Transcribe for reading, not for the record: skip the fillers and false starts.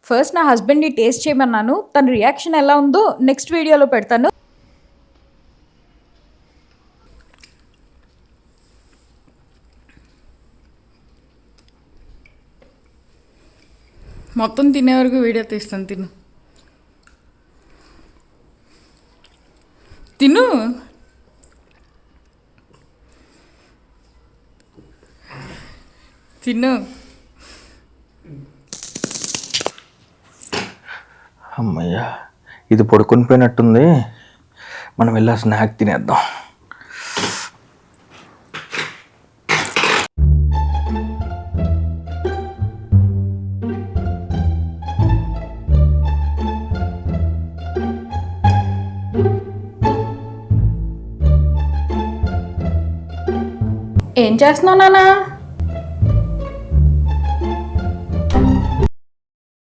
First నా హస్బెండ్ని taste చేయమన్నాను. తన రియాక్షన్ ఎలా ఉందో నెక్స్ట్ వీడియోలో పెడతాను. మొత్తం తినే వరకు వీడియో తీస్తాను. తిను తిను తిను. అమ్మయ్యా, ఇది పడుకొని పోయినట్టుంది. మనం వెళ్ళా స్నాక్ తినేద్దాం. ఏం చేస్తున్నావు నాన్న?